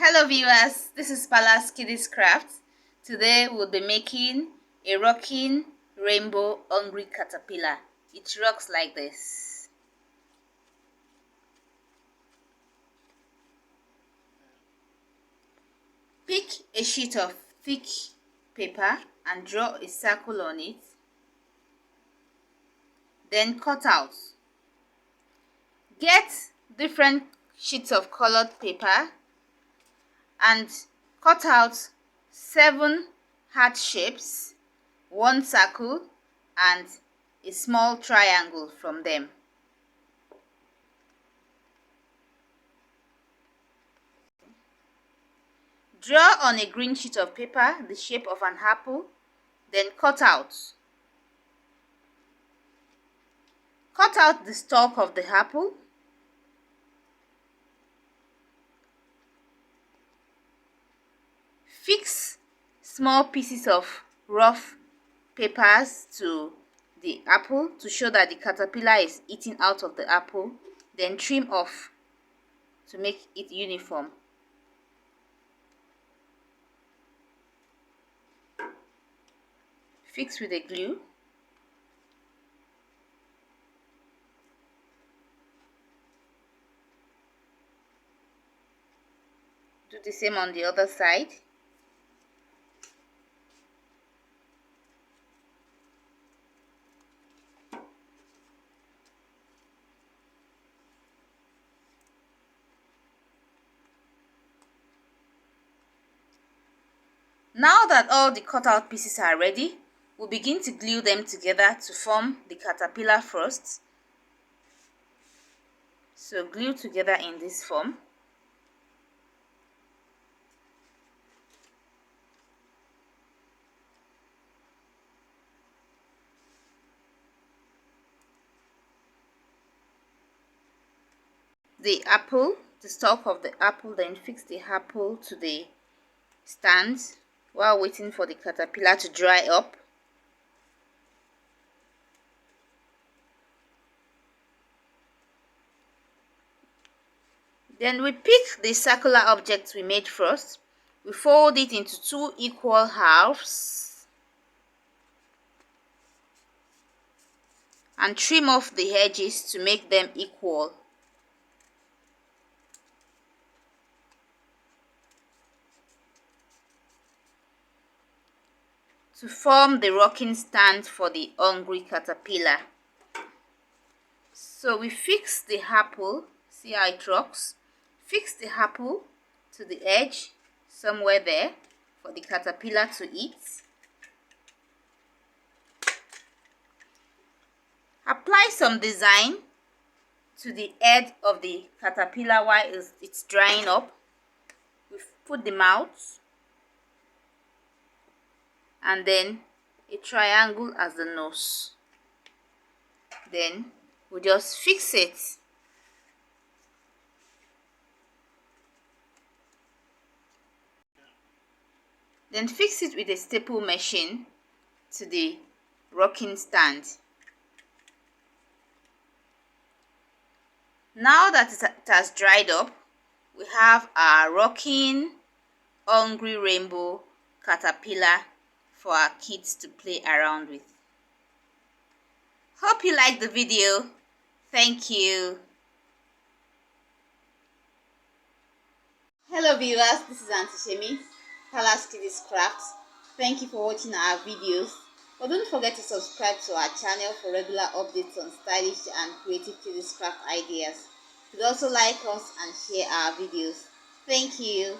Hello viewers, this is Palace Kiddies Craft. Today we'll be making a rocking rainbow hungry caterpillar. It rocks like this. Pick a sheet of thick paper and draw a circle on it. Then cut out. Get different sheets of colored paper and cut out 7 heart shapes, 1 circle and a small triangle from them. Draw on a green sheet of paper the shape of an apple, then cut out. Cut out the stalk of the apple. Fix small pieces of rough papers to the apple to show that the caterpillar is eating out of the apple, then trim off to make it uniform. Fix with a glue. Do the same on the other side. Now that all the cutout pieces are ready, we'll begin to glue them together to form the caterpillar first. So glue together in this form. The apple, the stalk of the apple, then fix the apple to the stand while waiting for the caterpillar to dry up. Then we pick the circular object we made first. We fold it into 2 equal halves and trim off the edges to make them equal. To form the rocking stand for the hungry caterpillar. So we fix the apple, see how it rocks. Fix the apple to the edge, somewhere there, for the caterpillar to eat. Apply some design to the head of the caterpillar while it's drying up. We put the mouth and then a triangle as the nose. Then we just fix it. Then fix it with a staple machine to the rocking stand. Now that it has dried up, we have our rocking hungry rainbow caterpillar for our kids to play around with. Hope you liked the video. Thank you. Hello viewers, this is Auntie Shemi, Palace Kiddies Craft. Thank you for watching our videos. But don't forget to subscribe to our channel for regular updates on stylish and creative kiddies craft ideas. You could also like us and share our videos. Thank you.